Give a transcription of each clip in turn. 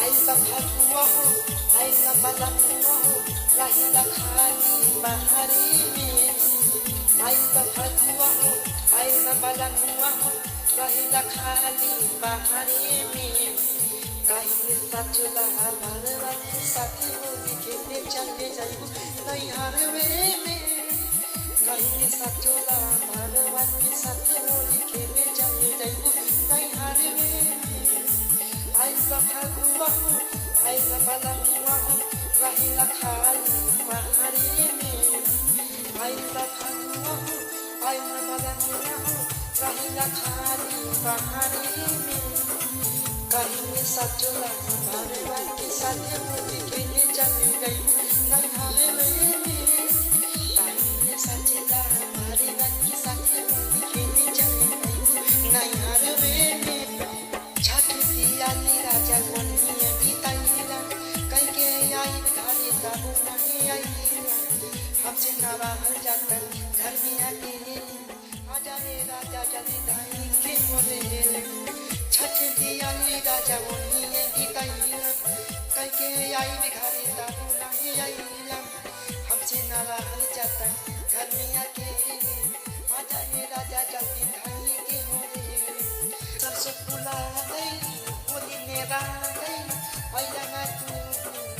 आइला फगुआ हो आइला बलमुआ हो रहिला खाली बहारी में। आइला फगुआ हो आइला बलमुआ हो रहिला खाली बहारी में। कहीं सचला भरवा के साथी होली खेले चले जाइबू नैहरवे में। कहीं सचला भरवा के साथी होली खेले चले जाइबू नैहरवे में। आइला फगुआ हो आइला बलमुआ हो रहिला खाली बहारी में। आइला फगुआ हो आइला बलमुआ हो रहिला खाली बहारी में। कहीं सचला भरवा के साथे होली खेले चले गई नैहरवे में। कहीं सचला भरवा के साथे होली खेले चले गई नैहरवे में। छठ दियाली राजा गोनिया बिताइला कह के आई घरे तब नहीं आइला। हमसे ना बाहर जाता घर में अकेले आजा रे राजा जल्दी धाई के बोले। छठ दियाली राजा गोनिया बिताइला कह के आई घरे तब नहीं आइला। हमसे ना बाहर जाता घर में अकेले आजा रे राजा जल्दी धाई के बोले। सरसों फूला गई होली मेरा गई आइला ना तू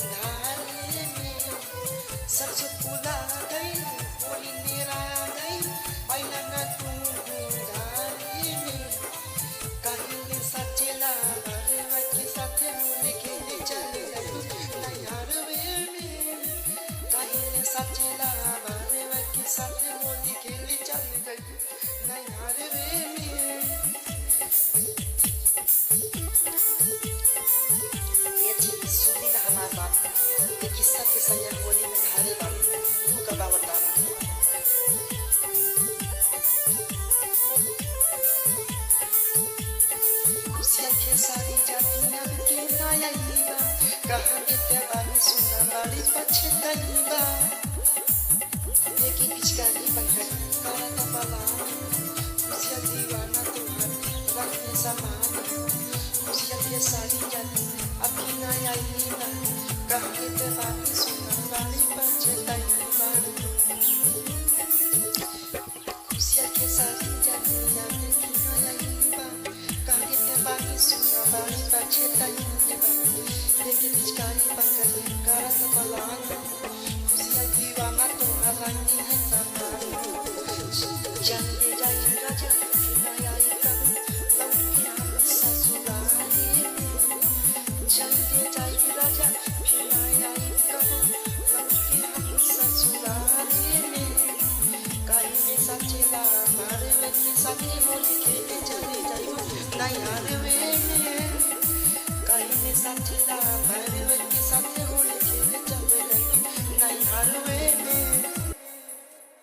धारे में। सरसों फूला गई होली मेरा गई आइला ना तू धारे में। कहीं सचला भरवा के साथे होली खेले चले जाइबू नैहरवे में। कहीं सचला भरवा के साथे होली खेले चले जाइबू नैहरवे में। किस्सा किस्सा यह होली में घारे बाबू तू कबा बताना। खुशियाँ के सारी जाती अब के नया ईबा कहाँ के त्योहार सुना बड़ी पछताईबा। लेकिन पिचकारी पंखा करा तबला खुशियाँ दीवाना तुहर रखने समान। खुशियाँ के सारी जाती अब के नया ईबा कहाँ के त्योहार सुना बड़ी पछताईबा। खुशियाँ के सारी जाती अब के नया ईबा कहाँ के त्योहार सुना बड़ी पछताईबा। लेकिन पिचकारी पंखा करा तबला खुशियाँ दीवाना तुहर रखने है समान। चले जाई राजा फिर आई कब लौकी हम ससुराले में। चले जाई राजा फिर आई कब लौकी हम ससुराले में। कहीं सचला भरवा के साथे होली खेले चले जाइबू नैहरवे में। कहीं सचला भरवा